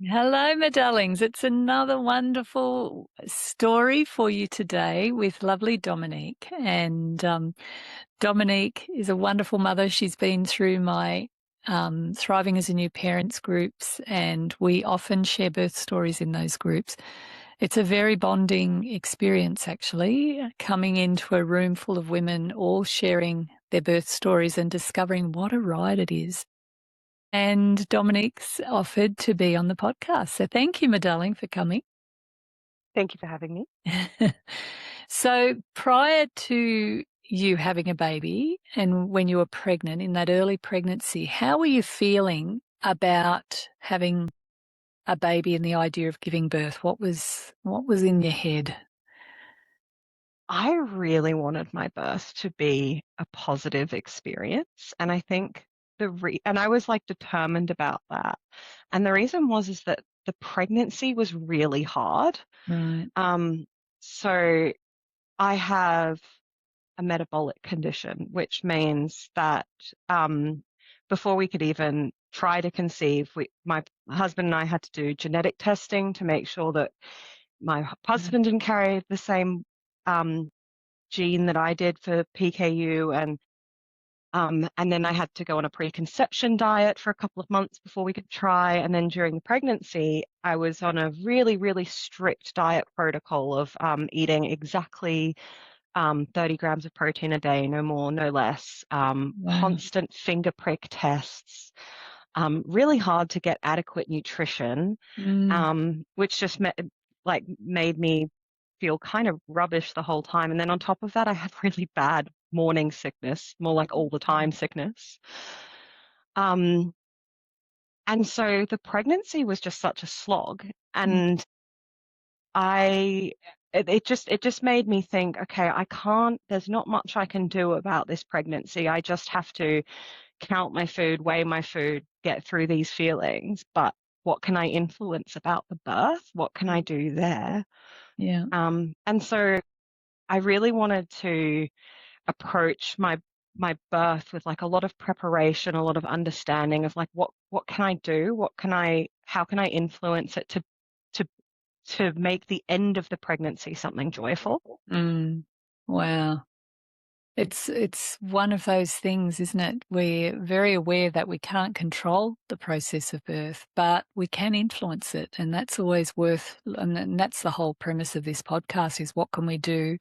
Hello, my darlings. It's another wonderful story for you today with lovely Dominique. And Dominique is a wonderful mother. She's been through my Thriving as a New Parents groups, and we often share birth stories in those groups. It's a very bonding experience, actually, coming into a room full of women all sharing their birth stories and discovering what a ride it is. And Dominique's offered to be on the podcast. So thank you, my darling, for coming. Thank you for having me. So prior to you having a baby and when you were pregnant, in that early pregnancy, how were you feeling about having a baby and the idea of giving birth? What was in your head? I really wanted my birth to be a positive experience, and I think and I was like determined about that. And the reason is that the pregnancy was really hard. Right. So I have a metabolic condition, which means that before we could even try to conceive, my husband and I had to do genetic testing to make sure that my husband didn't carry the same gene that I did for PKU, and then I had to go on a preconception diet for a couple of months before we could try. And then during the pregnancy, I was on a really, really strict diet protocol of eating exactly 30 grams of protein a day, no more, no less, Wow. constant finger prick tests, really hard to get adequate nutrition, which just made me feel kind of rubbish the whole time. And then on top of that, I had really bad morning sickness, more like all the time sickness. And so the pregnancy was just such a slog. And it just made me think, okay, there's not much I can do about this pregnancy. I just have to count my food, weigh my food, get through these feelings. But what can I influence about the birth? What can I do there? Yeah. And so I really wanted to approach my birth with like a lot of preparation, a lot of understanding of like what can I do? How can I influence it to to make the end of the pregnancy something joyful? Wow. It's one of those things, isn't it? We're very aware that we can't control the process of birth, but we can influence it. And that's always and that's the whole premise of this podcast, is what can we do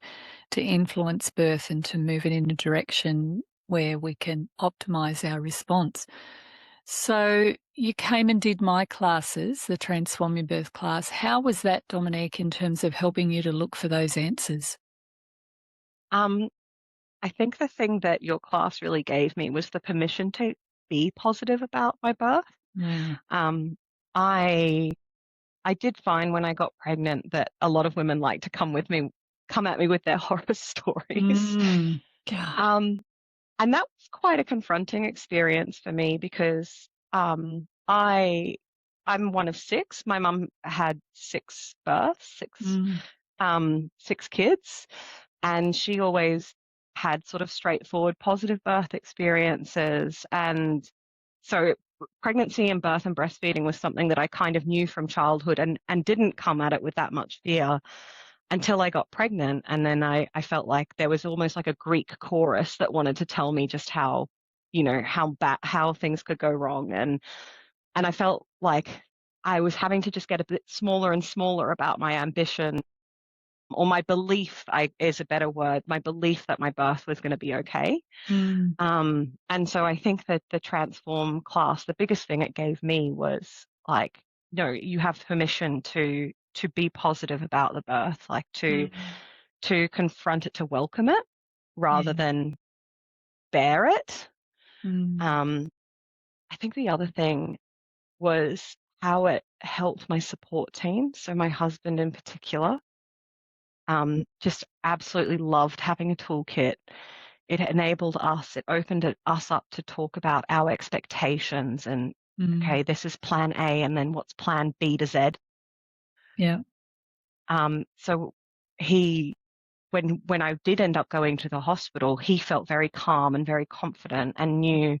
to influence birth and to move it in a direction where we can optimize our response. So you came and did my classes, the Transform Your Birth class. How was that, Dominique, in terms of helping you to look for those answers? I think the thing that your class really gave me was the permission to be positive about my birth. Yeah. I I did find when I got pregnant that a lot of women like to come at me with their horror stories. God. And that was quite a confronting experience for me because I'm one of six. My mum had six births, six kids, and she always had sort of straightforward positive birth experiences. And so pregnancy and birth and breastfeeding was something that I kind of knew from childhood and didn't come at it with that much fear until I got pregnant. And then I felt like there was almost like a Greek chorus that wanted to tell me just how, how things could go wrong. And I felt like I was having to just get a bit smaller and smaller about my ambition, or my belief is a better word, my belief that my birth was going to be okay. And so I think that the Transform class, the biggest thing it gave me was like, no, you have permission to be positive about the birth, like to confront it, to welcome it rather than bear it. I think the other thing was how it helped my support team. So my husband in particular, just absolutely loved having a toolkit. It enabled us, it opened us up to talk about our expectations and, okay, this is plan A, and then what's plan B to Z. Yeah. So when I did end up going to the hospital, he felt very calm and very confident and knew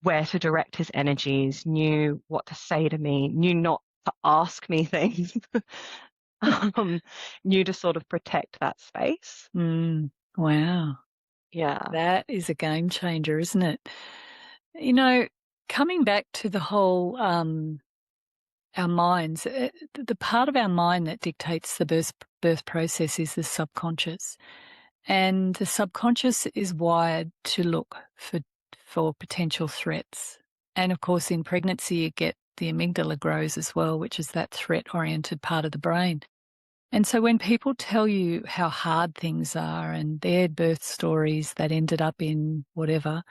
where to direct his energies, knew what to say to me, knew not to ask me things, um, knew to sort of protect that space. Wow. Yeah. That is a game changer, isn't it? You know, coming back to the whole our minds, the part of our mind that dictates the birth process is the subconscious. And the subconscious is wired to look for potential threats. And of course, in pregnancy, you get the amygdala grows as well, which is that threat-oriented part of the brain. And so when people tell you how hard things are and their birth stories that ended up in whatever,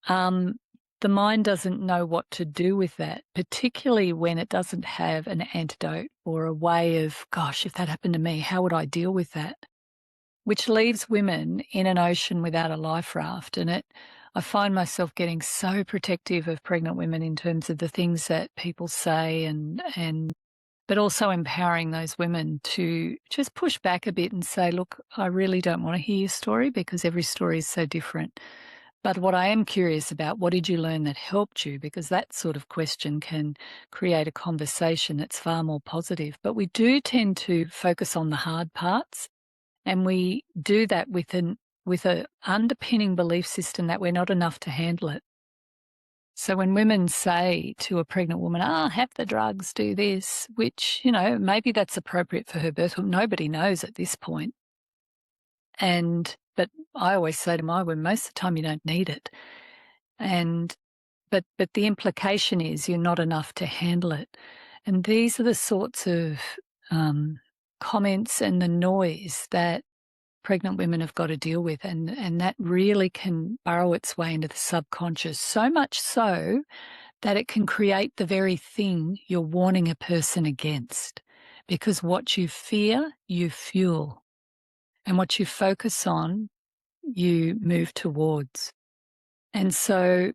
um, the mind doesn't know what to do with that, particularly when it doesn't have an antidote or a way of, gosh, if that happened to me, how would I deal with that? Which leaves women in an ocean without a life raft. And I find myself getting so protective of pregnant women in terms of the things that people say but also empowering those women to just push back a bit and say, look, I really don't want to hear your story because every story is so different. But what I am curious about, what did you learn that helped you? Because that sort of question can create a conversation that's far more positive. But we do tend to focus on the hard parts, and we do that with a underpinning belief system that we're not enough to handle it. So when women say to a pregnant woman, have the drugs, do this, which, maybe that's appropriate for her birth, well, nobody knows at this point. But I always say to my women, most of the time you don't need it. But the implication is you're not enough to handle it. And these are the sorts of comments and the noise that pregnant women have got to deal with, and that really can burrow its way into the subconscious, so much so that it can create the very thing you're warning a person against, because what you fear, you fuel, and what you focus on, you move towards. And so,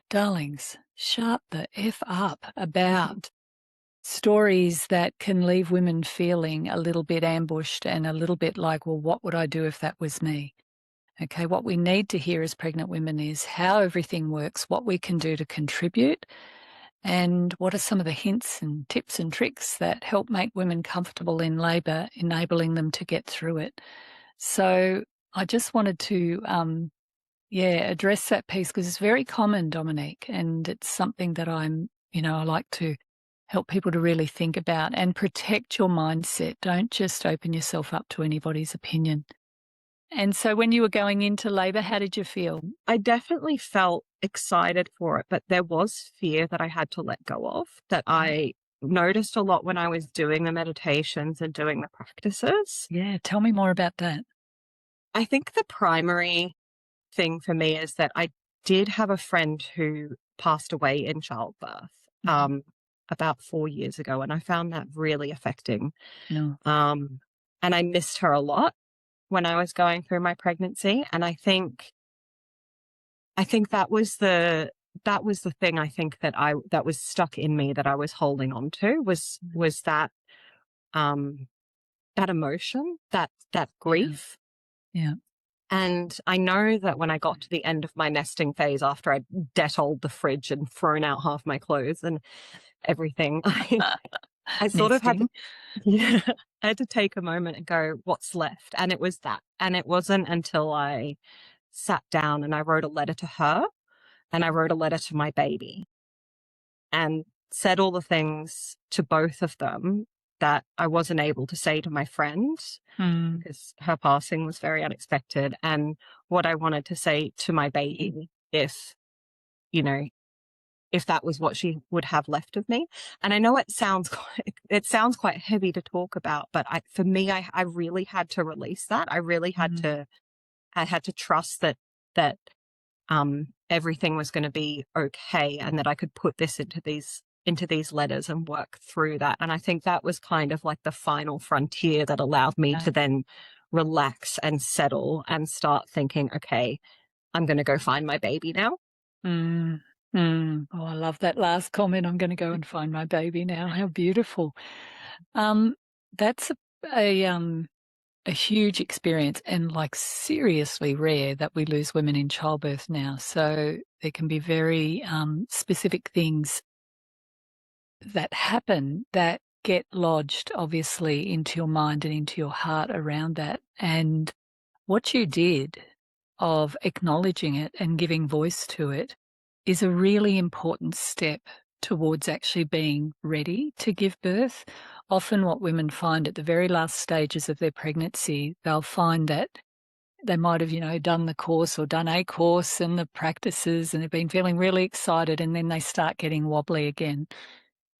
darlings, shut the F up about stories that can leave women feeling a little bit ambushed and a little bit like, well, what would I do if that was me? Okay, what we need to hear as pregnant women is how everything works, what we can do to contribute, and what are some of the hints and tips and tricks that help make women comfortable in labour, enabling them to get through it. So I just wanted to, address that piece because it's very common, Dominique, and it's something that I like to help people to really think about and protect your mindset. Don't just open yourself up to anybody's opinion. And so when you were going into labour, how did you feel? I definitely felt excited for it, but there was fear that I had to let go of, that I noticed a lot when I was doing the meditations and doing the practices. Yeah, tell me more about that. I think the primary thing for me is that I did have a friend who passed away in childbirth about 4 years ago, and I found that really affecting. No. And I missed her a lot when I was going through my pregnancy, and I think that was the thing I think that was stuck in me, that I was holding on to, was that that emotion, that grief. Yeah. And I know that when I got to the end of my nesting phase, after I'd Dettoled the fridge and thrown out half my clothes and everything, I sort of had to, I had to take a moment and go, what's left? And it was that. And it wasn't until I sat down and I wrote a letter to her and I wrote a letter to my baby and said all the things to both of them that I wasn't able to say to my friend because her passing was very unexpected, and what I wanted to say to my baby if that was what she would have left of me. And I know it sounds quite heavy to talk about, but for me, I really had to release that. I really had to trust that everything was going to be okay, and that I could put this into these letters and work through that. And I think that was kind of like the final frontier that allowed me to then relax and settle and start thinking, okay, I'm going to go find my baby now. Oh, I love that last comment. I'm going to go and find my baby now. How beautiful. That's a huge experience, and like seriously rare that we lose women in childbirth now. So there can be very specific things that happen that get lodged, obviously, into your mind and into your heart around that. And what you did of acknowledging it and giving voice to it is a really important step towards actually being ready to give birth. Often what women find at the very last stages of their pregnancy, they'll find that they might have, done the course or done a course and the practices, and they've been feeling really excited, and then they start getting wobbly again.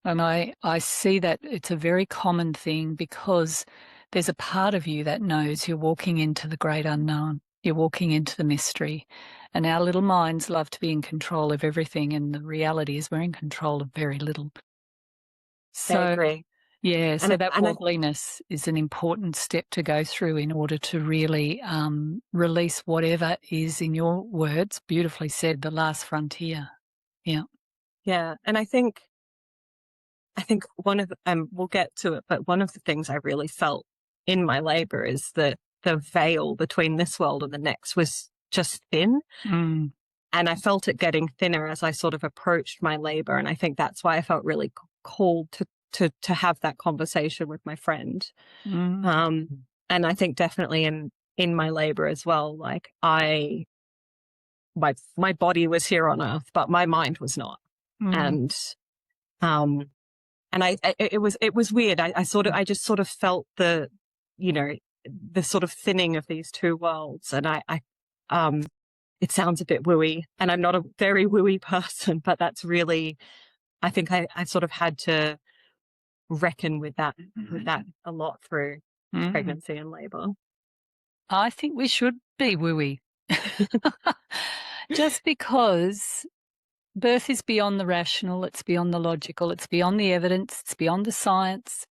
And I see that it's a very common thing because there's a part of you that knows you're walking into the great unknown. You're walking into the mystery. And our little minds love to be in control of everything, and the reality is we're in control of very little. I So, agree. yeah, so that And wobbliness is an important step to go through in order to really release whatever is, in your words, beautifully said, the last frontier. Yeah. yeah. And I think one of we'll get to it, but one of the things I really felt in my labor is that the veil between this world and the next was just thin. Mm. And I felt it getting thinner as I sort of approached my labor. And I think that's why I felt really called to have that conversation with my friend. Mm. And I think definitely in my labor as well, like my body was here on earth, but my mind was not. Mm. And it was weird. I just sort of felt the sort of thinning of these two worlds. And it sounds a bit wooey, and I'm not a very wooey person, but that's really, I think I sort of had to reckon with that a lot through Mm. pregnancy and labor. I think we should be wooey. Just because birth is beyond the rational, it's beyond the logical, it's beyond the evidence, it's beyond the science.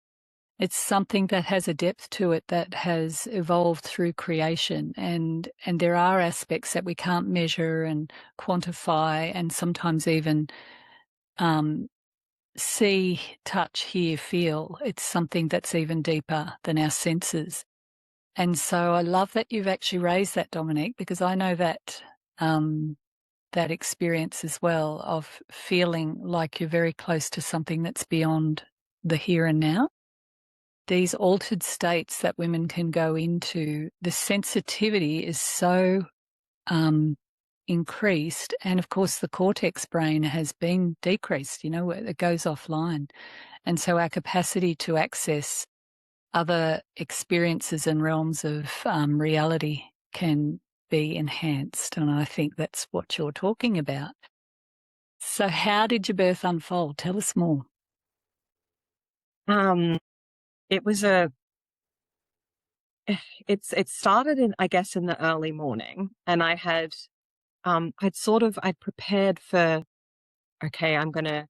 It's something that has a depth to it that has evolved through creation, and there are aspects that we can't measure and quantify, and sometimes even see, touch, hear, feel. It's something that's even deeper than our senses. And so I love that you've actually raised that, Dominique, because I know that that experience as well of feeling like you're very close to something that's beyond the here and now. These altered states that women can go into, the sensitivity is so increased. And of course, the cortex brain has been decreased, it goes offline. And so our capacity to access other experiences and realms of reality can be enhanced. And I think that's what you're talking about. So how did your birth unfold? Tell us more. It was it started I guess in the early morning, and I'd prepared for, okay, I'm gonna,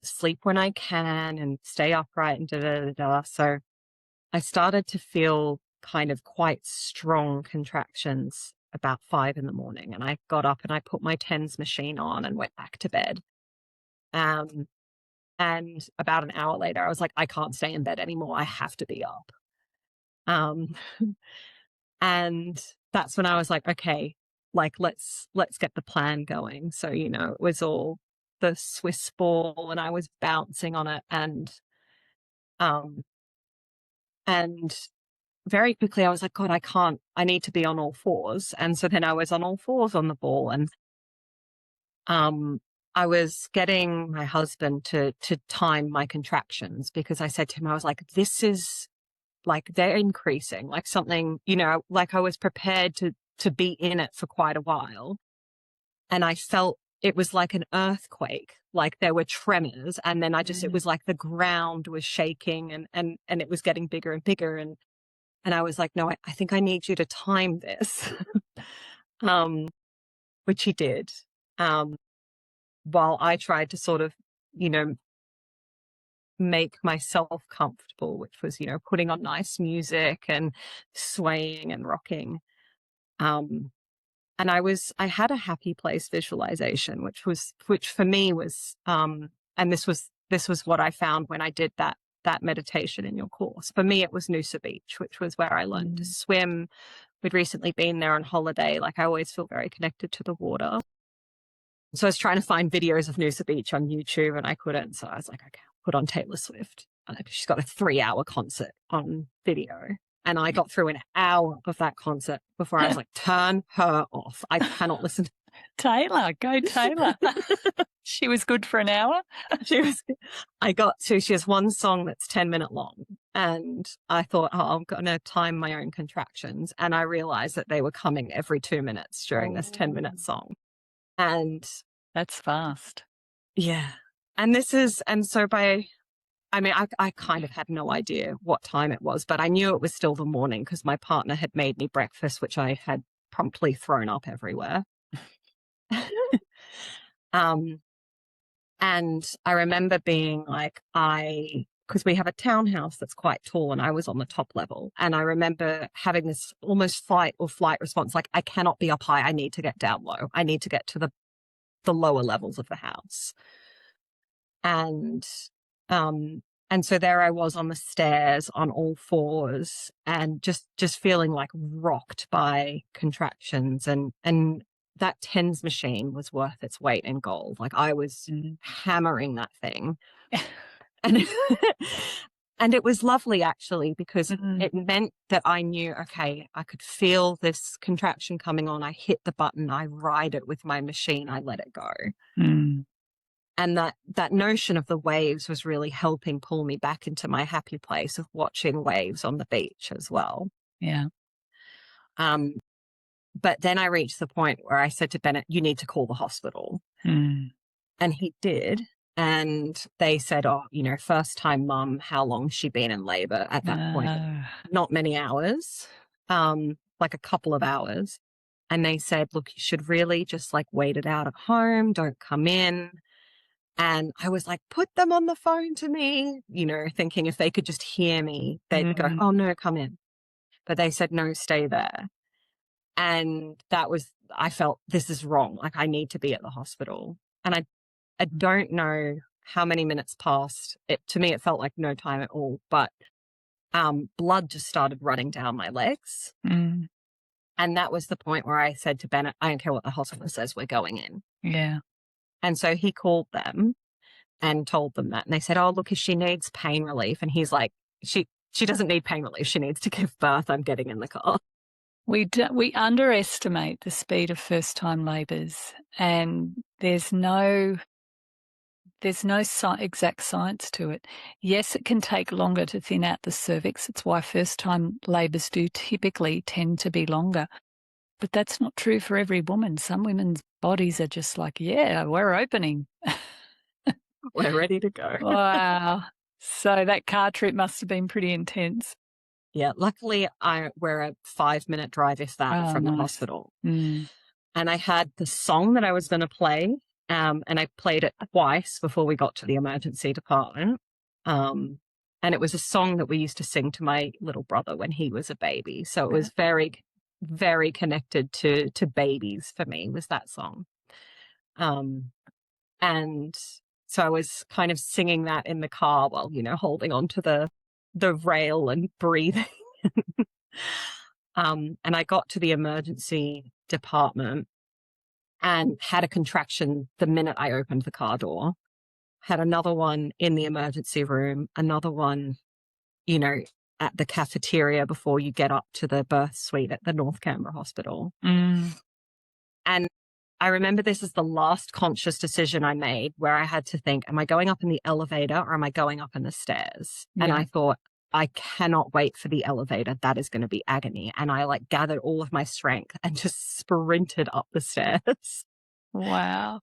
sleep when I can and stay upright and da da da da. So I started to feel kind of quite strong contractions about 5 a.m, and I got up and I put my TENS machine on and went back to bed. And about an hour later, I was like, I can't stay in bed anymore. I have to be up. Um, and that's when I was like, okay, like let's get the plan going. So, it was all the Swiss ball, and I was bouncing on it, um and very quickly I was like, God, I need to be on all fours. And so then I was on all fours on the ball, and I was getting my husband to time my contractions, because I said to him, I was like, this is like, they're increasing, like something, like I was prepared to be in it for quite a while. And I felt it was like an earthquake, like there were tremors. And then it was like the ground was shaking, and it was getting bigger and bigger. And I was like, no, I think I need you to time this. Which he did. While I tried to sort of, make myself comfortable, which was, putting on nice music and swaying and rocking. And I had a happy place visualization, which for me was, and this was what I found when I did that meditation in your course. For me, it was Noosa Beach, which was where I learned to swim. We'd recently been there on holiday. Like, I always feel very connected to the water. So I was trying to find videos of Noosa Beach on YouTube and I couldn't. So I was like, okay, I'll put on Taylor Swift. She's got a 3-hour concert on video. And I got through an hour of that concert before I was like, turn her off. I cannot listen to Taylor, go Taylor. She was good for an hour. she has one song that's 10-minute long. And I thought, oh, I'm going to time my own contractions. And I realized that they were coming every 2 minutes during this 10-minute song. And that's fast. Yeah. I kind of had no idea what time it was, but I knew it was still the morning because my partner had made me breakfast, which I had promptly thrown up everywhere. And I remember being like, because we have a townhouse that's quite tall and I was on the top level. And I remember having this almost fight or flight response, like, I cannot be up high. I need to get down low. I need to get to the lower levels of the house. And so there I was on the stairs on all fours and just feeling like rocked by contractions. And that TENS machine was worth its weight in gold. Like I was hammering that thing. And and it was lovely actually, because it meant that I knew, okay, I could feel this contraction coming on. I hit the button, I ride it with my machine, I let it go. And that notion of the waves was really helping pull me back into my happy place of watching waves on the beach as well. Yeah. But then I reached the point where I said to Bennett, you need to call the hospital. And he did. And they said, oh, first time mum, how long's she been in labor at that point? Not many hours, like a couple of hours. And they said, look, you should really just like wait it out at home. Don't come in. And I was like, put them on the phone to me, thinking if they could just hear me, they'd go, oh, no, come in. But they said, no, stay there. And I felt this is wrong. Like I need to be at the hospital. And I don't know how many minutes passed. To me, it felt like no time at all. But blood just started running down my legs. And that was the point where I said to Bennett, I don't care what the hospital says, we're going in. Yeah. And so he called them and told them that. And they said, oh, look, if she needs pain relief. And he's like, she doesn't need pain relief. She needs to give birth. I'm getting in the car. We underestimate the speed of first-time labours, and there's no exact science to it. Yes, it can take longer to thin out the cervix. It's why first-time labours do typically tend to be longer. But that's not true for every woman. Some women's bodies are just like, yeah, we're opening. We're ready to go. Wow. So that car trip must have been pretty intense. Yeah. Luckily, we're a 5-minute drive, if that, from the hospital. And I had the song that I was going to play, and I played it twice before we got to the emergency department. And it was a song that we used to sing to my little brother when he was a baby. So it was very, very connected to babies for me, was that song. And so I was kind of singing that in the car while, holding onto the rail and breathing. And I got to the emergency department and had a contraction the minute I opened the car door. Had another one in the emergency room, another one, at the cafeteria before you get up to the birth suite at the North Canberra Hospital. And I remember this is the last conscious decision I made where I had to think, am I going up in the elevator or am I going up in the stairs? Yeah. And I thought, I cannot wait for the elevator. That is going to be agony. And I gathered all of my strength and just sprinted up the stairs. Wow.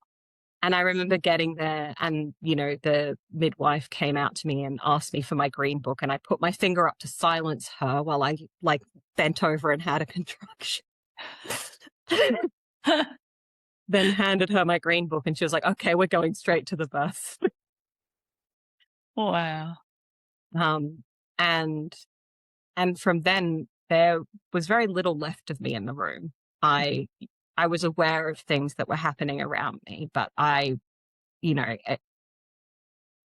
And I remember getting there and, the midwife came out to me and asked me for my green book. And I put my finger up to silence her while I bent over and had a contraction. Then handed her my green book and she was like, okay, we're going straight to the birth. Wow. And from then there was very little left of me in the room. I was aware of things that were happening around me, but I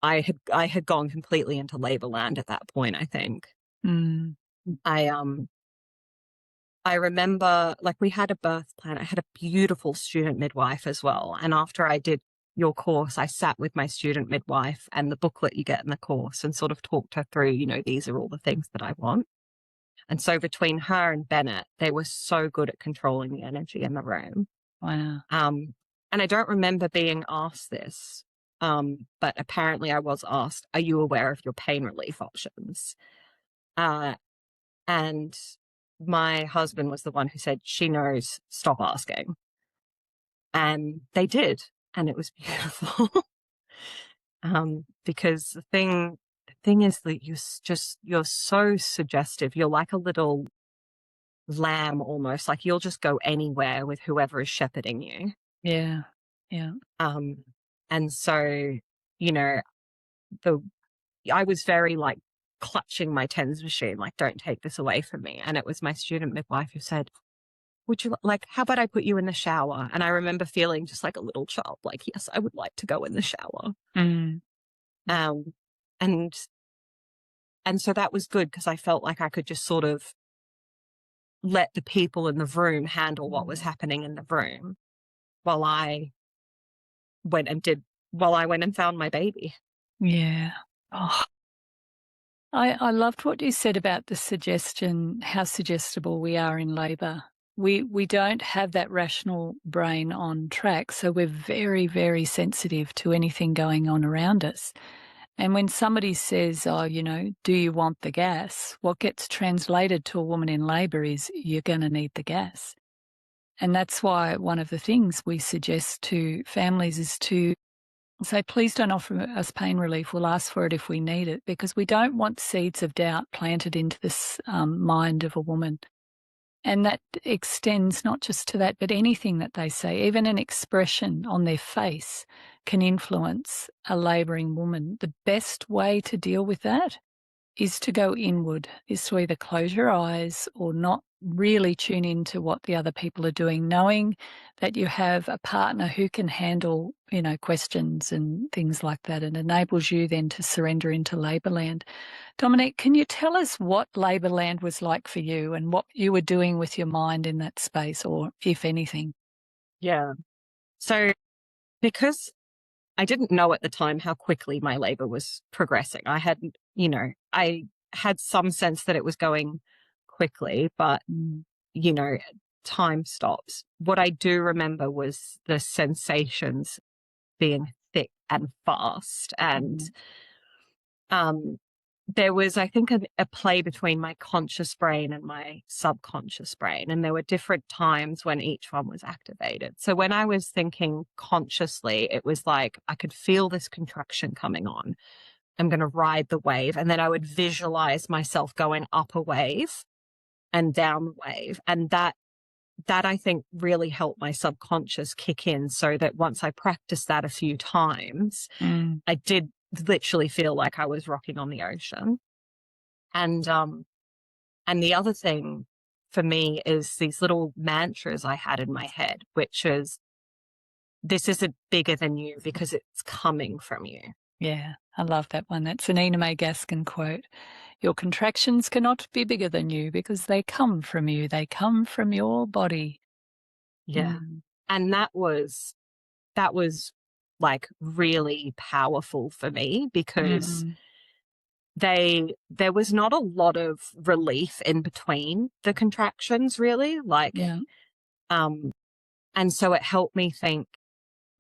had gone completely into labor land at that point, I think. I remember, like, we had a birth plan. I had a beautiful student midwife as well. And after I did your course, I sat with my student midwife and the booklet you get in the course and sort of talked her through, these are all the things that I want. And so between her and Bennett, they were so good at controlling the energy in the room. Wow. And I don't remember being asked this, but apparently I was asked, are you aware of your pain relief options? Uh, and my husband was the one who said, she knows, stop asking. And they did. And it was beautiful. Because the thing is that you're so suggestive. You're like a little lamb almost, like you'll just go anywhere with whoever is shepherding you. Yeah. Yeah. And so, you know, the I was very like clutching my TENS machine, like, don't take this away from me. And it was my student midwife who said, would you like, how about I put you in the shower? And I remember feeling just like a little child, like, yes, I would like to go in the shower. Mm. Um, and, and so that was good because I felt like I could just sort of let the people in the room handle what was happening in the room while I while I went and found my baby. Yeah. Oh, I loved what you said about the suggestion, how suggestible we are in labour. We don't have that rational brain on track, so we're very, very sensitive to anything going on around us. And when somebody says, oh, do you want the gas? What gets translated to a woman in labour is you're going to need the gas. And that's why one of the things we suggest to families is to say, please don't offer us pain relief. We'll ask for it if we need it, because we don't want seeds of doubt planted into this mind of a woman. And that extends not just to that, but anything that they say, even an expression on their face can influence a labouring woman. The best way to deal with that is to go inward, is to either close your eyes or not really tune into what the other people are doing, knowing that you have a partner who can handle, questions and things like that, and enables you then to surrender into labour land. Dominique, can you tell us what labour land was like for you and what you were doing with your mind in that space, or if anything? Yeah. So because I didn't know at the time how quickly my labor was progressing, I had some sense that it was going quickly, but, Mm. you know, time stops. What I do remember was the sensations being thick and fast. And Mm. um, there was, I think, a play between my conscious brain and my subconscious brain. And there were different times when each one was activated. So when I was thinking consciously, it was like I could feel this contraction coming on. I'm going to ride the wave. And then I would visualize myself going up a wave and down the wave. And that I think really helped my subconscious kick in, so that once I practiced that a few times, Mm. I did literally feel like I was rocking on the ocean. And the other thing for me is these little mantras I had in my head, which is, this isn't bigger than you because it's coming from you. Yeah, I love that one. That's an Ina May Gaskin quote. Your contractions cannot be bigger than you because they come from you. They come from your body. Yeah. Mm. And that was like really powerful for me, because Mm. there was not a lot of relief in between the contractions, really. Yeah, Um, and so it helped me think,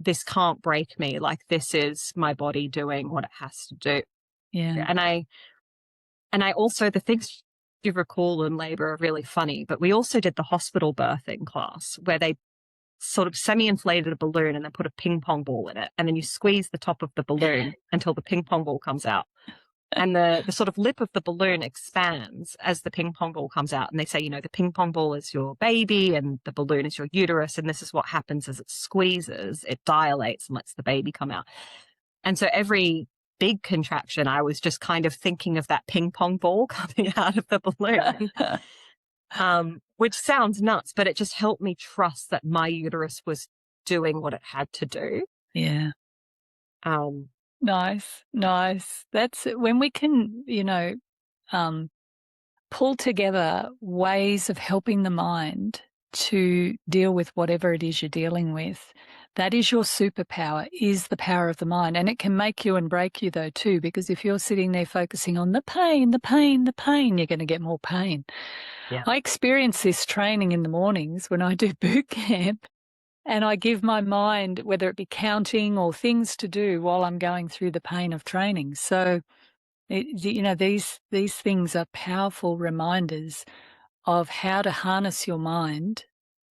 this can't break me. Like, this is my body doing what it has to do. yeah. And I also, the things you recall in labor are really funny, but we also did the hospital birthing class where they sort of semi-inflated a balloon and then put a ping pong ball in it. And then you squeeze the top of the balloon until the ping pong ball comes out. And the sort of lip of the balloon expands as the ping pong ball comes out. And they say, the ping pong ball is your baby and the balloon is your uterus. And this is what happens as it squeezes, it dilates and lets the baby come out. And so every big contraction, I was just kind of thinking of that ping pong ball coming out of the balloon, which sounds nuts, but it just helped me trust that my uterus was doing what it had to do. Yeah. Um, Nice, nice. That's when we can, um, pull together ways of helping the mind to deal with whatever it is you're dealing with. That is your superpower, is the power of the mind. And it can make you and break you, though, too, because if you're sitting there focusing on the pain, the pain, the pain, you're going to get more pain. Yeah. I experience this training in the mornings when I do boot camp, and I give my mind, whether it be counting or things to do while I'm going through the pain of training. So, these things are powerful reminders of how to harness your mind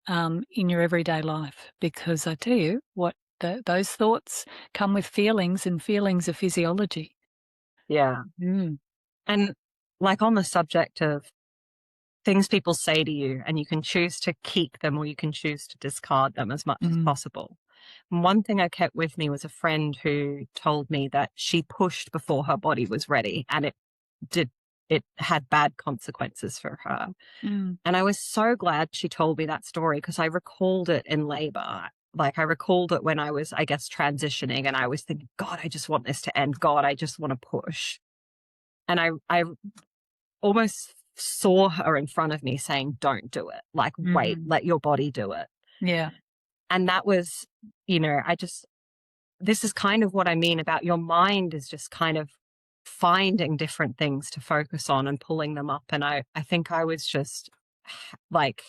in your everyday life, because I tell you what, those thoughts come with feelings, and feelings are physiology. Yeah. Mm. And like on the subject of things people say to you, and you can choose to keep them or you can choose to discard them as much as possible. And one thing I kept with me was a friend who told me that she pushed before her body was ready, and it had bad consequences for her. Mm. And I was so glad she told me that story, because I recalled it in labor. Like, I recalled it when I was, I guess, transitioning, and I was thinking, God, I just want this to end. God, I just want to push. And I almost saw her in front of me saying, don't do it. Like, wait, let your body do it. Yeah. And that was, this is kind of what I mean about your mind is just kind of finding different things to focus on and pulling them up. And I think I was just like,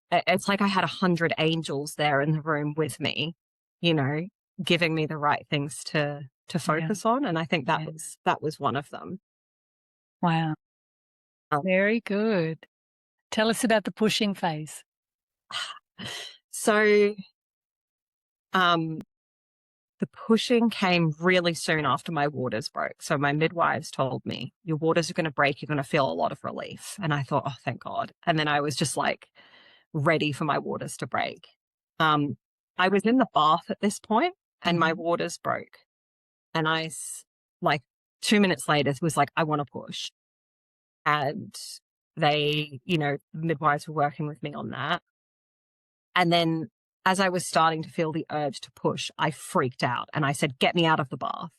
it's like I had 100 angels there in the room with me, giving me the right things to focus on. And I think that was one of them. Wow. Very good. Tell us about the pushing phase. So, the pushing came really soon after my waters broke. So my midwives told me, your waters are going to break. You're going to feel a lot of relief. And I thought, oh, thank God. And then I was just like ready for my waters to break. I was in the bath at this point and my waters broke. And like 2 minutes later, was like, I want to push. And they, midwives were working with me on that. And then as I was starting to feel the urge to push, I freaked out and I said, get me out of the bath.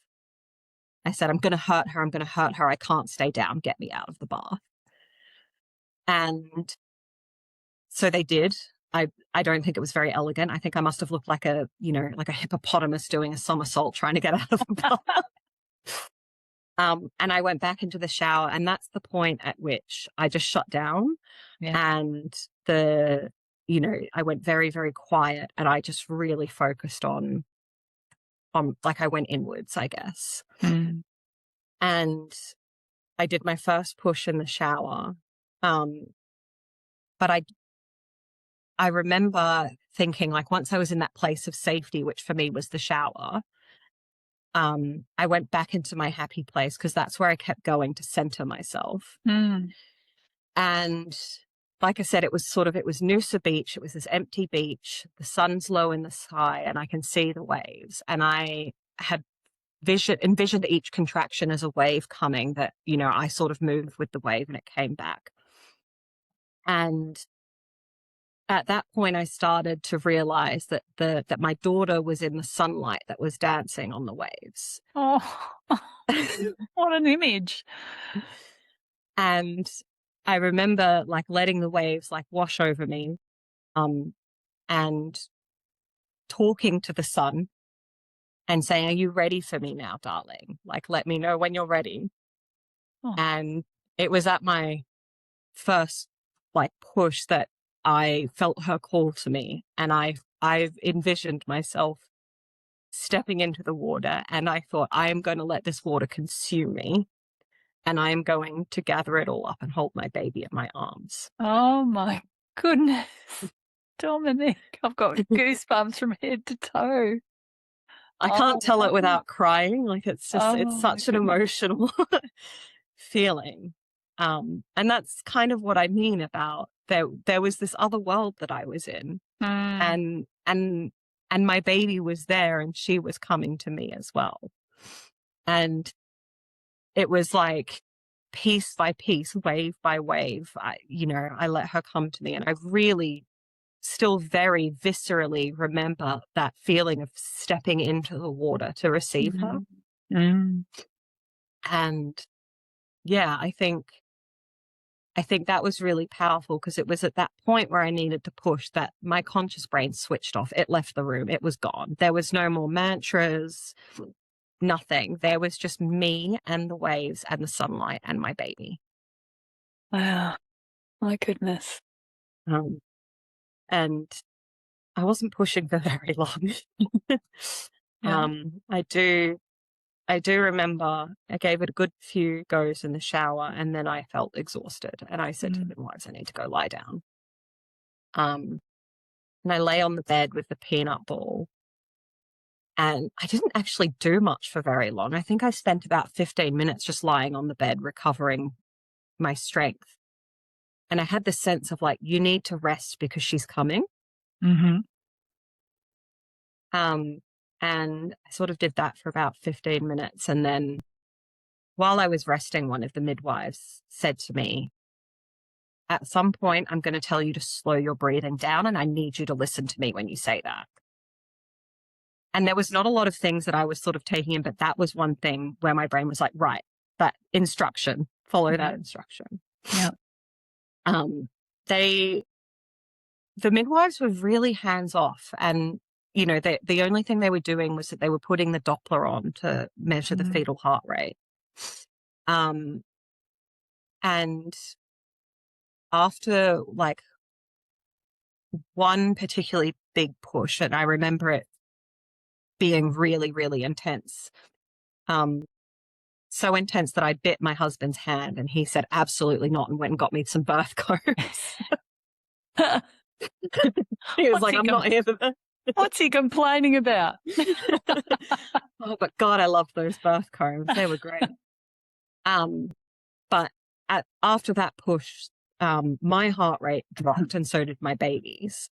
I said, I'm going to hurt her. I'm going to hurt her. I can't stay down. Get me out of the bath. And so they did. I don't think it was very elegant. I think I must have looked like a hippopotamus doing a somersault trying to get out of the bath. And I went back into the shower, and that's the point at which I just shut down. Yeah. And I went very, very quiet, and I just really focused on like I went inwards, I guess. And I did my first push in the shower. But I remember thinking, like, once I was in that place of safety, which for me was the shower, I went back into my happy place, because that's where I kept going to center myself. And like I said, it was Noosa Beach. It was this empty beach. The sun's low in the sky and I can see the waves. And I had envisioned each contraction as a wave coming that, I sort of moved with the wave and it came back. And at that point, I started to realize that that my daughter was in the sunlight that was dancing on the waves. Oh, what an image. And I remember like letting the waves like wash over me, and talking to the sun and saying, are you ready for me now, darling? Like, let me know when you're ready. Oh. And it was at my first like push that I felt her call to me. And I've envisioned myself stepping into the water, and I thought, I am going to let this water consume me, and I am going to gather it all up and hold my baby in my arms. Oh my goodness. Dominique, I've got goosebumps from head to toe. I can't tell it without crying. Like, it's just, it's such an emotional feeling. And that's kind of what I mean about there was this other world that I was in, and my baby was there, and she was coming to me as well. And it was like piece by piece, wave by wave, I let her come to me, and I really still very viscerally remember that feeling of stepping into the water to receive her. And yeah, I think I think that was really powerful because it was at that point where I needed to push that my conscious brain switched off. It left the room. It was gone. There was no more mantras, nothing. There was just me and the waves and the sunlight and my baby. Wow. My goodness. And I wasn't pushing for very long. Yeah. I do remember I gave it a good few goes in the shower and then I felt exhausted and I said to the midwives, I need to go lie down. And I lay on the bed with the peanut ball and I didn't actually do much for very long. I think I spent about 15 minutes just lying on the bed, recovering my strength. And I had this sense of like, you need to rest because she's coming. Mm-hmm. And I sort of did that for about 15 minutes. And then while I was resting, one of the midwives said to me, at some point, I'm going to tell you to slow your breathing down, and I need you to listen to me when you say that. And there was not a lot of things that I was sort of taking in, but that was one thing where my brain was like, right, that instruction, follow that instruction. Yeah. The midwives were really hands off, and you know, the only thing they were doing was that they were putting the Doppler on to measure the fetal heart rate. And after like one particularly big push, and I remember it being really, really intense. So intense that I bit my husband's hand and he said, absolutely not, and went and got me some birth combs. He was like, I'm not here for that. What's he complaining about? Oh, but God, I loved those birth combs. They were great. But after that push, my heart rate dropped and so did my baby's.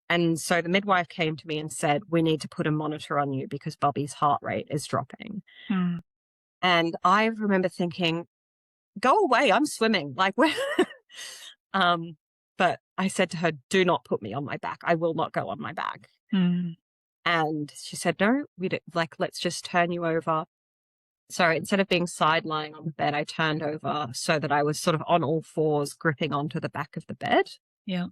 And so the midwife came to me and said, we need to put a monitor on you because Bobby's heart rate is dropping. And I remember thinking, go away, I'm swimming. Like, where? But I said to her, do not put me on my back. I will not go on my back. And she said, no, let's just turn you over. So instead of being side lying on the bed, I turned over so that I was sort of on all fours, gripping onto the back of the bed. Yeah.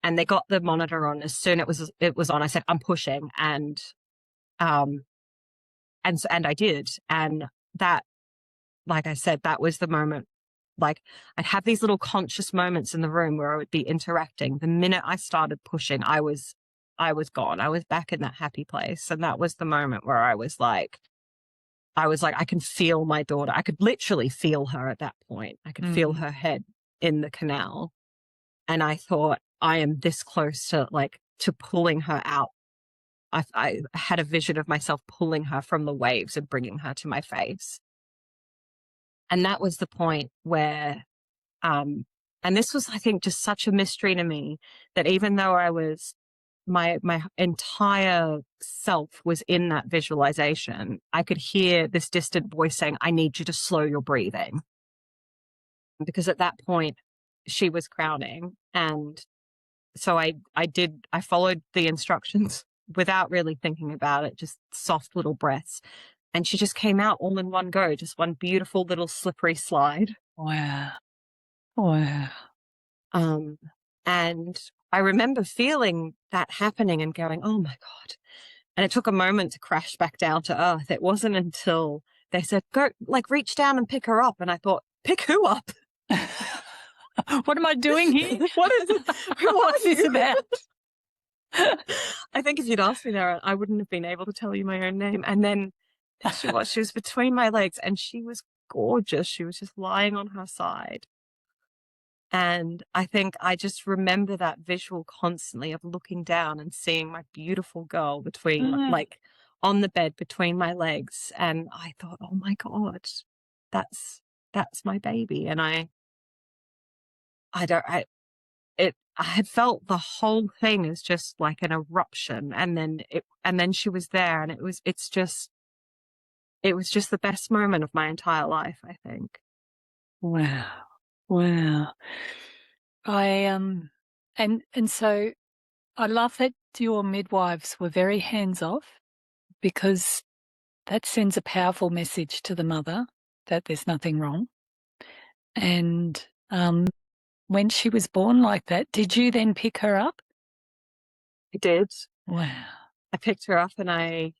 And they got the monitor on. As soon as it was on, I said, I'm pushing. And I did. And that, like I said, that was the moment. Like, I'd have these little conscious moments in the room where I would be interacting. The minute I started pushing, I was gone. I was back in that happy place. And that was the moment where I was like, I can feel my daughter. I could literally feel her at that point. I could feel her head in the canal. And I thought, I am this close to pulling her out. I had a vision of myself pulling her from the waves and bringing her to my face. And that was the point where, and this was, I think, just such a mystery to me that even though my entire self was in that visualization, I could hear this distant voice saying, I need you to slow your breathing. Because at that point, she was crowning. And so I followed the instructions without really thinking about it, just soft little breaths. And she just came out all in one go, just one beautiful little slippery slide. Wow. Wow. And I remember feeling that happening and going, oh my God. And it took a moment to crash back down to earth. It wasn't until they said, go, reach down and pick her up. And I thought, pick who up? What am I doing here? What is it? What's this about? I think if you'd asked me there, I wouldn't have been able to tell you my own name. And then she was between my legs and she was gorgeous. She was just lying on her side. And I think I just remember that visual constantly of looking down and seeing my beautiful girl between, on the bed between my legs. And I thought, oh my God, that's my baby. And I had felt the whole thing as just like an eruption. And then she was there and it was just the best moment of my entire life, I think. Wow. Wow. And so I love that your midwives were very hands-off, because that sends a powerful message to the mother that there's nothing wrong. And when she was born like that, did you then pick her up? I did. Wow. I picked her up and I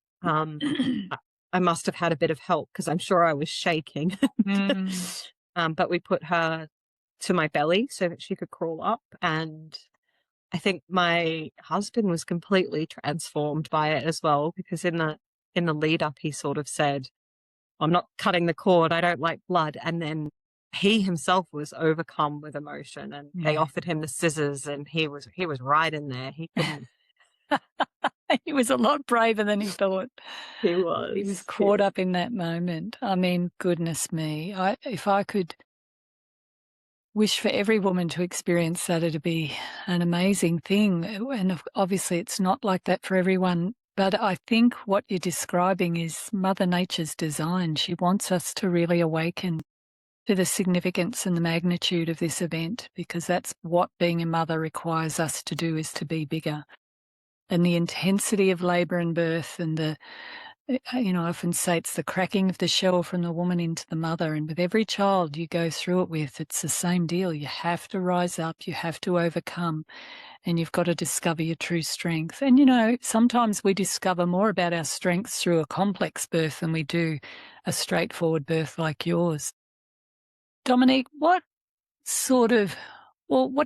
must have had a bit of help because I'm sure I was shaking. But we put her to my belly so that she could crawl up. And I think my husband was completely transformed by it as well, because in the lead up, he sort of said, I'm not cutting the cord. I don't like blood. And then he himself was overcome with emotion, and they offered him the scissors, and he was right in there. He couldn't. He was a lot braver than he thought. He was. He was caught up in that moment. I mean, goodness me. If I could wish for every woman to experience that, it'd be an amazing thing. And obviously it's not like that for everyone. But I think what you're describing is Mother Nature's design. She wants us to really awaken to the significance and the magnitude of this event, because that's what being a mother requires us to do, is to be bigger. And the intensity of labour and birth, and I often say it's the cracking of the shell from the woman into the mother. And with every child you go through it with, it's the same deal. You have to rise up, you have to overcome, and you've got to discover your true strength. And, sometimes we discover more about our strengths through a complex birth than we do a straightforward birth like yours. Dominique, what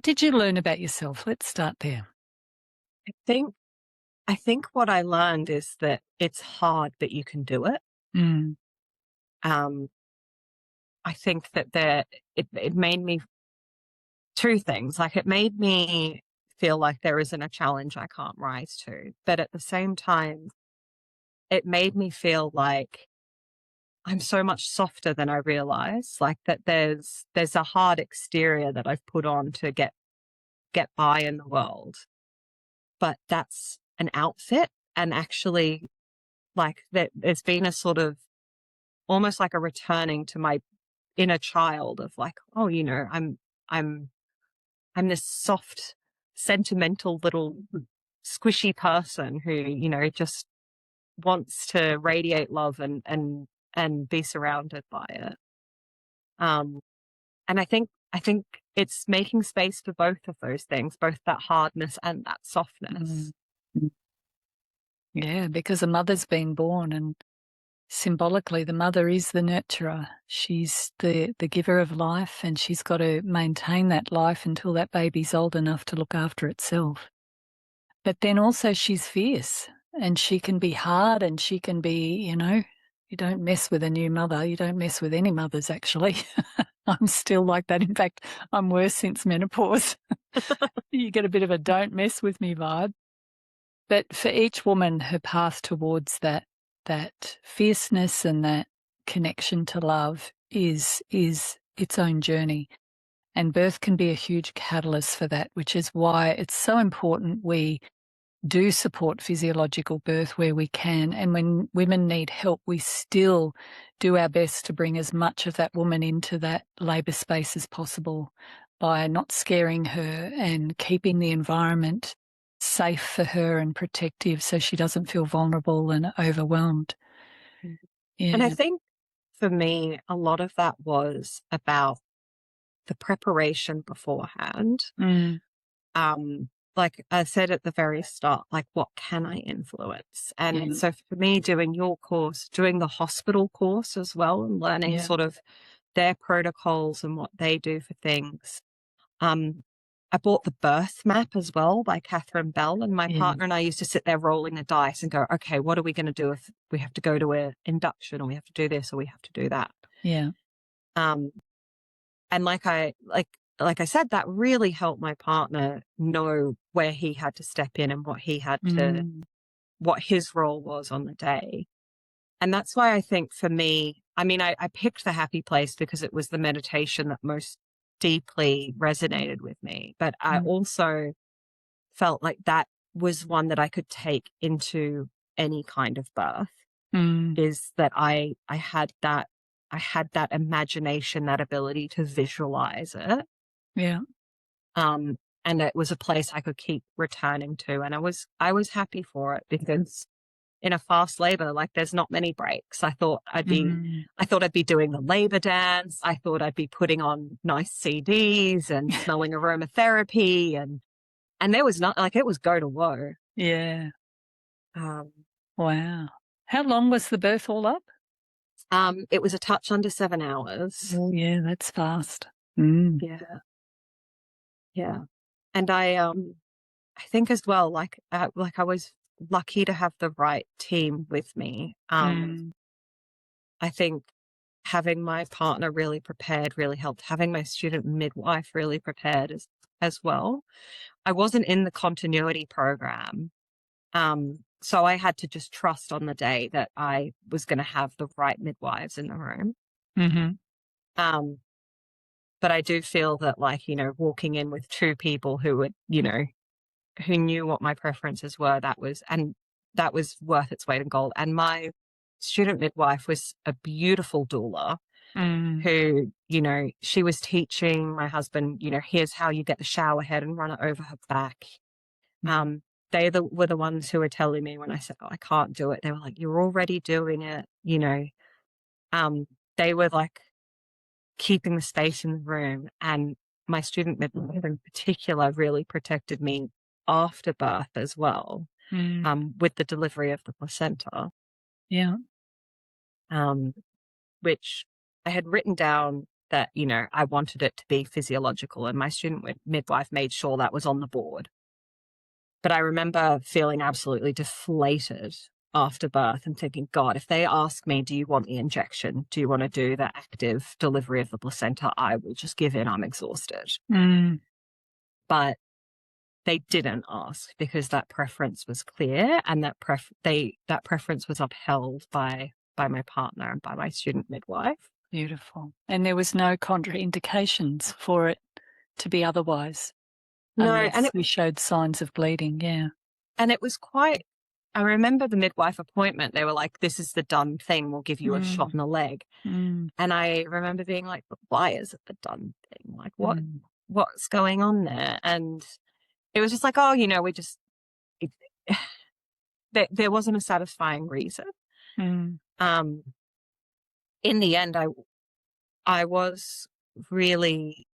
did you learn about yourself? Let's start there. I think what I learned is that it's hard, but you can do it. I think that it made me two things. Like, it made me feel like there isn't a challenge I can't rise to, but at the same time, it made me feel like I'm so much softer than I realize. Like, that there's a hard exterior that I've put on to get by in the world, but that's an outfit. And actually, like, that there's been a sort of almost like a returning to my inner child of like, oh, I'm this soft, sentimental little squishy person who, just wants to radiate love and be surrounded by it. And I think it's making space for both of those things, both that hardness and that softness. Yeah, because a mother's been born, and symbolically the mother is the nurturer. She's the giver of life, and she's got to maintain that life until that baby's old enough to look after itself. But then also she's fierce, and she can be hard, and she can be, you don't mess with a new mother. You don't mess with any mothers, actually. I'm still like that. In fact, I'm worse since menopause. You get a bit of a don't mess with me vibe. But for each woman, her path towards that fierceness and that connection to love is its own journey. And birth can be a huge catalyst for that, which is why it's so important we do support physiological birth where we can. And when women need help, we still do our best to bring as much of that woman into that labour space as possible by not scaring her and keeping the environment safe for her and protective so she doesn't feel vulnerable and overwhelmed. Yeah. And I think for me, a lot of that was about the preparation beforehand. Like I said at the very start, like, what can I influence? And so for me, doing your course, doing the hospital course as well, and learning sort of their protocols and what they do for things. I bought the birth map as well by Catherine Bell, and my partner and I used to sit there rolling the dice and go, okay, what are we going to do if we have to go to an induction, or we have to do this, or we have to do that? Yeah. And like I said, that really helped my partner know where he had to step in and what he had to, what his role was on the day. And that's why I think for me, I mean, I picked the happy place because it was the meditation that most deeply resonated with me. But I also felt like that was one that I could take into any kind of birth, is that I had that imagination, that ability to visualize it. Yeah. And it was a place I could keep returning to. And I was happy for it, because in a fast labor, like there's not many breaks. Mm. I thought I'd be doing the labor dance. I thought I'd be putting on nice CDs and smelling aromatherapy, and there was not, like, it was go to woe. Yeah. Um, Wow. How long was the birth all up? it was a touch under 7 hours. Oh, yeah, that's fast. Mm. Yeah. Yeah. And I think as well, like I was lucky to have the right team with me. Mm. I think having my partner really prepared really helped. Having my student midwife really prepared as well. I wasn't in the continuity program. So I had to just trust on the day that I was going to have the right midwives in the room. Mm-hmm. Um, but I do feel that, like, walking in with two people who would, who knew what my preferences were, that was worth its weight in gold. And my student midwife was a beautiful doula Mm. who, she was teaching my husband, here's how you get the shower head and run it over her back. Mm. Were the ones who were telling me when I said, oh, I can't do it. They were like, you're already doing it, they were like keeping the space in the room. And my student midwife in particular really protected me after birth as well, Mm. with the delivery of the placenta, Yeah. um, which I had written down that, I wanted it to be physiological, and my student midwife made sure that was on the board. But I remember feeling absolutely deflated after birth and thinking, God, if they ask me, do you want the injection? Do you want to do the active delivery of the placenta? I will just give in. I'm exhausted. Mm. But they didn't ask, because that preference was clear, and that preference was upheld by my partner and by my student midwife. Beautiful. And there was no contraindications for it to be otherwise, No, and unless you showed signs of bleeding. Yeah. it was quite. I remember the midwife appointment. They were like, "This is the done thing. We'll give you a shot Mm. in the leg." Mm. And I remember being like, "But why is it the done thing? Like, Mm. what's going on there?" And it was just like, "Oh, we just." It, there wasn't a satisfying reason. Mm. Um, in the end, I was really.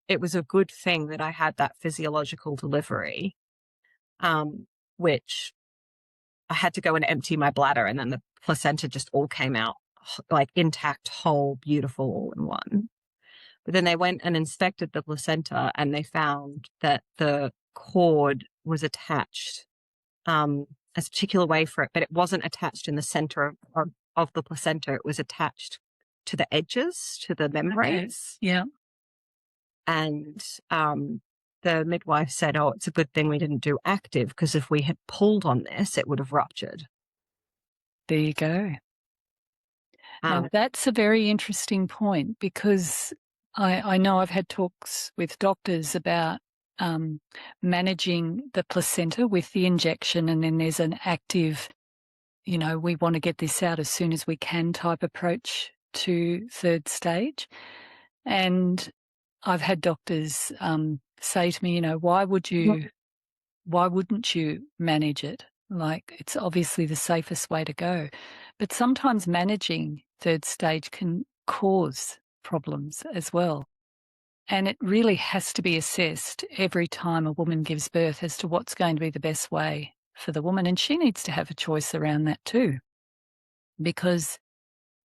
It was a good thing that I had that physiological delivery, which I had to go and empty my bladder, and then the placenta just all came out like intact, whole, beautiful, all in one. But then they went and inspected the placenta, and they found that the cord was attached, a particular way for it, but it wasn't attached in the center of the placenta. It was attached to the edges, to the Okay. membranes. Yeah. And the midwife said, oh, it's a good thing we didn't do active, because if we had pulled on this, it would have ruptured. There you go. Now, Um, that's a very interesting point, because I know I've had talks with doctors about managing the placenta with the injection, and then there's an active, we want to get this out as soon as we can type approach to third stage. And I've had doctors say to me, why wouldn't you manage it? Like, it's obviously the safest way to go. But sometimes managing third stage can cause problems as well. And it really has to be assessed every time a woman gives birth as to what's going to be the best way for the woman. And she needs to have a choice around that too. Because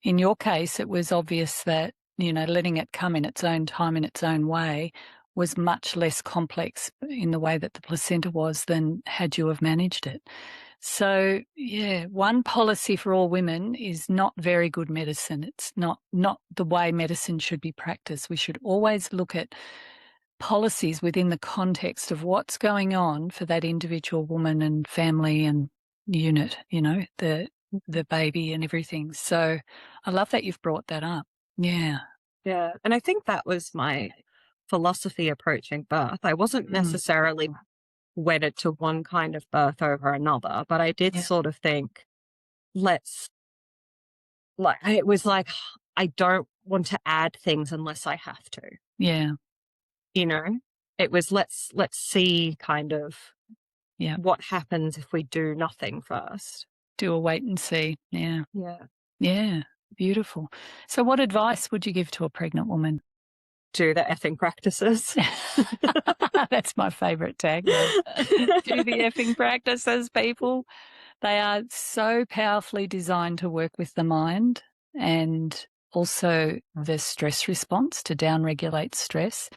in your case, it was obvious that, letting it come in its own time, in its own way, was much less complex in the way that the placenta was than had you have managed it. So, yeah, one policy for all women is not very good medicine. It's not the way medicine should be practiced. We should always look at policies within the context of what's going on for that individual woman and family and unit, the baby and everything. So I love that you've brought that up. Yeah. yeah. And I think that was my philosophy approaching birth. I wasn't necessarily wedded to one kind of birth over another, but I did Yeah. sort of think, it was like, I don't want to add things unless I have to. Yeah. It was, let's see kind of Yeah. what happens if we do nothing first. do a wait and see. Yeah. Yeah. Yeah. Beautiful. So what advice would you give to a pregnant woman? Do the effing practices. That's my favourite tagline. Do the effing practices, people. They are so powerfully designed to work with the mind and also the stress response to downregulate stress.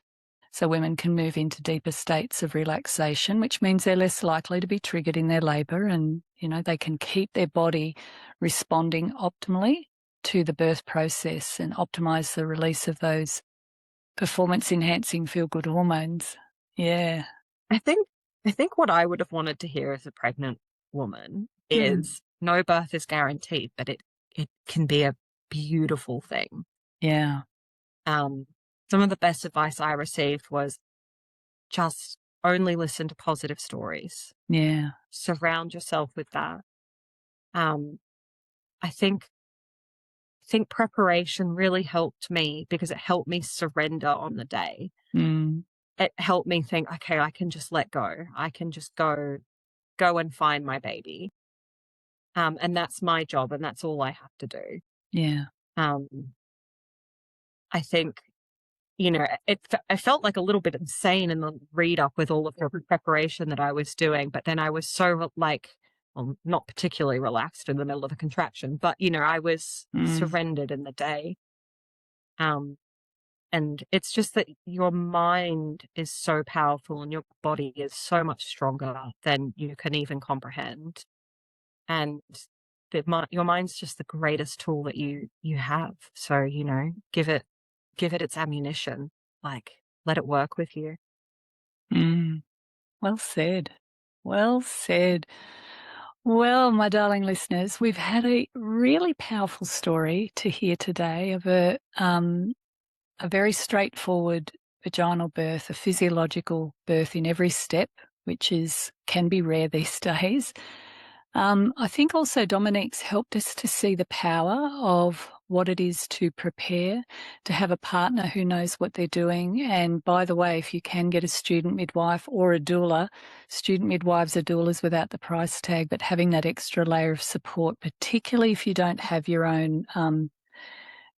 So women can move into deeper states of relaxation, which means they're less likely to be triggered in their labour, and, you know, they can keep their body responding optimally to the birth process and optimise the release of those performance-enhancing feel-good hormones. Yeah. I think what I would have wanted to hear as a pregnant woman is no birth is guaranteed, but it can be a beautiful thing. Yeah. Some of the best advice I received was just only listen to positive stories. Yeah. Surround yourself with that. I think preparation really helped me because it helped me surrender on the day. Mm. It helped me think, okay, I can just let go. I can just go and find my baby. And that's my job, and that's all I have to do. Yeah. Um, I think, you know, I felt like a little bit insane in the read up with all of the preparation that I was doing, but then I was so well, not particularly relaxed in the middle of a contraction, but, you know, I was surrendered in the day. And it's just that your mind is so powerful and your body is so much stronger than you can even comprehend. And your mind's just the greatest tool that you have. So, you know, give it its ammunition. Like, let it work with you. Well said. Well said. Well, my darling listeners, we've had a really powerful story to hear today of a very straightforward vaginal birth, a physiological birth in every step, which can be rare these days. I think also Dominique's helped us to see the power of what it is to prepare, to have a partner who knows what they're doing. And by the way, if you can get a student midwife or a doula, student midwives are doulas without the price tag, but having that extra layer of support, particularly if you don't have your own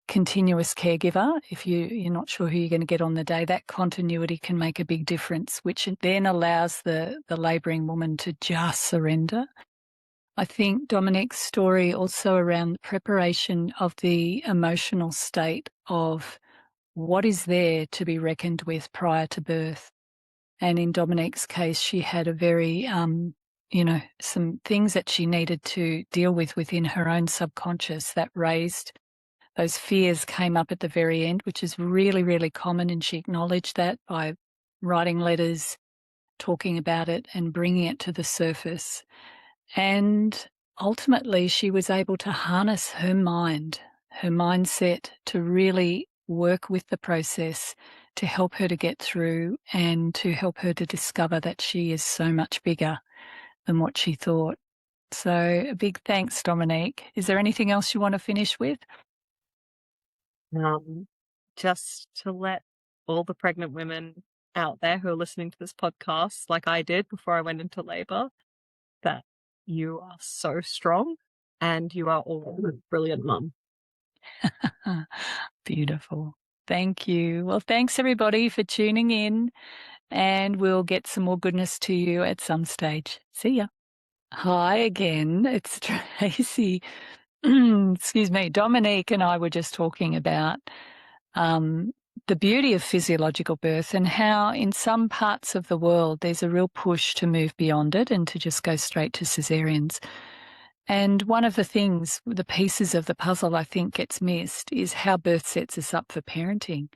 continuous caregiver, if you're not sure who you're going to get on the day, that continuity can make a big difference, which then allows the labouring woman to just surrender. I think Dominique's story also around the preparation of the emotional state of what is there to be reckoned with prior to birth. And in Dominique's case, she had a very, some things that she needed to deal with within her own subconscious that raised those fears came up at the very end, which is really, really common. And she acknowledged that by writing letters, talking about it and bringing it to the surface. And ultimately, she was able to harness her mindset to really work with the process to help her to get through and to help her to discover that she is so much bigger than what she thought. So a big thanks, Dominique. Is there anything else you want to finish with? Just to let all the pregnant women out there who are listening to this podcast, like I did before I went into labor, that you are so strong and you are all a brilliant mum. Beautiful. Thank you. Well, thanks everybody for tuning in, and we'll get some more goodness to you at some stage. See ya. Hi again. It's Tracy. Excuse me. Dominique and I were just talking about the beauty of physiological birth and how in some parts of the world there's a real push to move beyond it and to just go straight to caesareans. And one of the things, the pieces of the puzzle I think gets missed is how birth sets us up for parenting.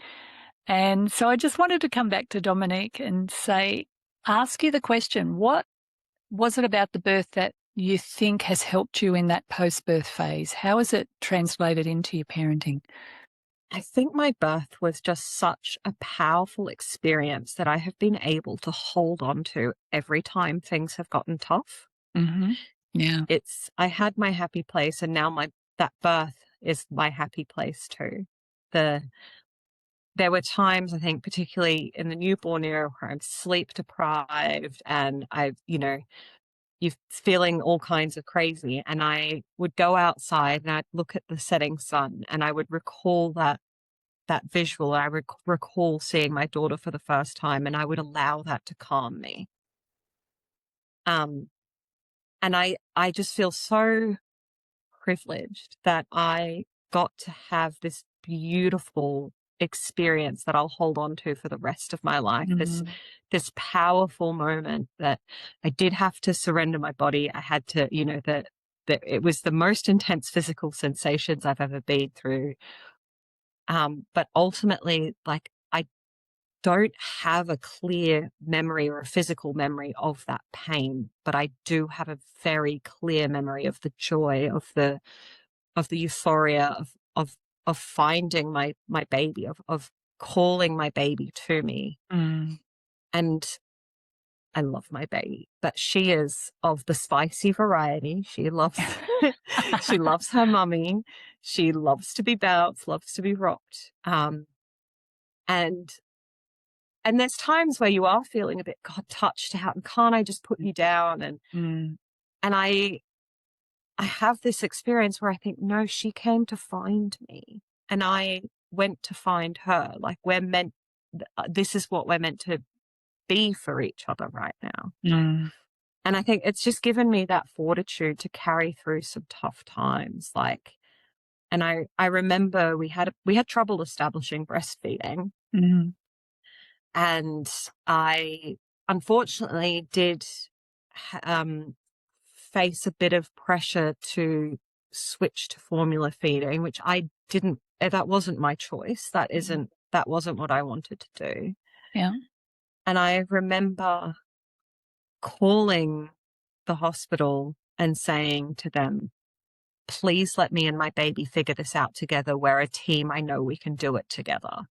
And so I just wanted to come back to Dominique and ask you the question, what was it about the birth that you think has helped you in that post-birth phase? How has it translated into your parenting? I think my birth was just such a powerful experience that I have been able to hold on to every time things have gotten tough. Mm-hmm. Yeah. I had my happy place, and now that birth is my happy place too. There were times, I think, particularly in the newborn era, where I'm sleep deprived and you're feeling all kinds of crazy. And I would go outside and I'd look at the setting sun and I would recall that visual. I recall seeing my daughter for the first time, and I would allow that to calm me. And I just feel so privileged that I got to have this beautiful experience that I'll hold on to for the rest of my life. This powerful moment that I did have to surrender my body. I had to, that it was the most intense physical sensations I've ever been through. But ultimately, like, I don't have a clear memory or a physical memory of that pain, but I do have a very clear memory of the joy, of the euphoria of finding my baby, of calling my baby to me. And I love my baby, but she is of the spicy variety. She loves she loves her mummy. She loves to be bounced, loves to be rocked. And there's times where you are feeling a bit, God, touched out, and can't I just put you down? And I have this experience where I think, no, she came to find me and I went to find her. Like, this is what we're meant to be for each other right now. And I think it's just given me that fortitude to carry through some tough times. Like, and I remember we had trouble establishing breastfeeding. And I unfortunately did face a bit of pressure to switch to formula feeding, which I didn't, that wasn't my choice. That wasn't what I wanted to do. Yeah. And I remember calling the hospital and saying to them, please let me and my baby figure this out together. We're a team. I know we can do it together.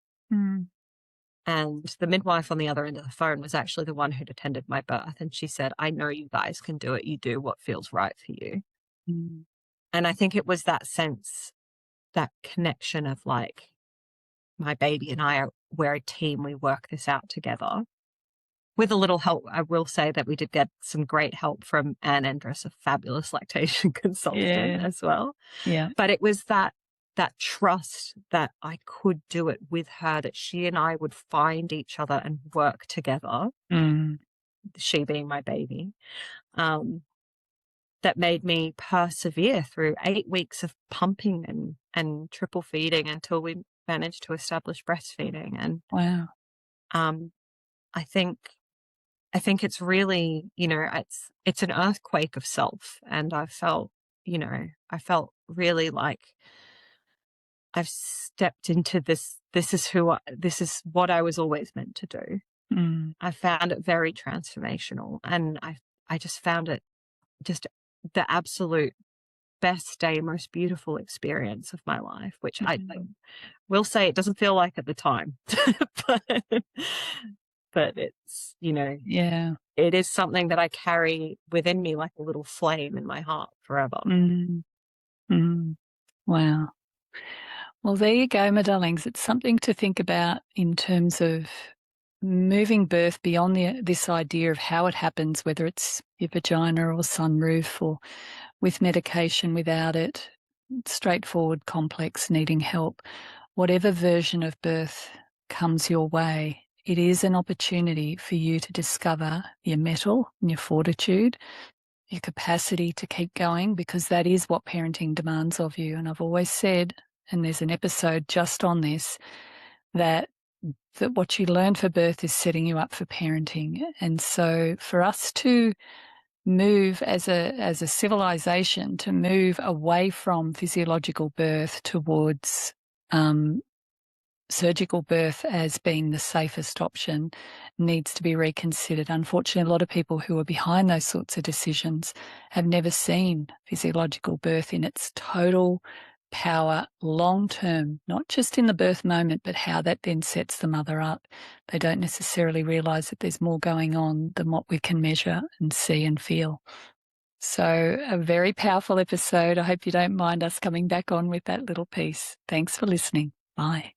And the midwife on the other end of the phone was actually the one who'd attended my birth. And she said, I know you guys can do it. You do what feels right for you. And I think it was that sense, that connection of like, my baby and we're a team. We work this out together. With a little help, I will say that we did get some great help from Anne Endress, a fabulous lactation consultant as well. Yeah. But it was that trust that I could do it with her, that she and I would find each other and work together, she being my baby, that made me persevere through 8 weeks of pumping and triple feeding until we managed to establish breastfeeding. And wow. I think it's really, it's an earthquake of self. And I felt really like I've stepped into this. This is what I was always meant to do. I found it very transformational, and I just found it just the absolute best day, most beautiful experience of my life, which I will say it doesn't feel like at the time, but it's, it is something that I carry within me like a little flame in my heart forever. Wow. Well, there you go, my darlings. It's something to think about in terms of moving birth beyond this idea of how it happens, whether it's your vagina or sunroof or with medication, without it, straightforward, complex, needing help. Whatever version of birth comes your way, it is an opportunity for you to discover your mettle and your fortitude, your capacity to keep going, because that is what parenting demands of you. And I've always said, and there's an episode just on this, that what you learn for birth is setting you up for parenting. And so for us to move as a civilization, to move away from physiological birth towards surgical birth as being the safest option needs to be reconsidered. Unfortunately, a lot of people who are behind those sorts of decisions have never seen physiological birth in its total power long term, not just in the birth moment, but how that then sets the mother up. They don't necessarily realise that there's more going on than what we can measure and see and feel. So a very powerful episode. I hope you don't mind us coming back on with that little piece. Thanks for listening. Bye.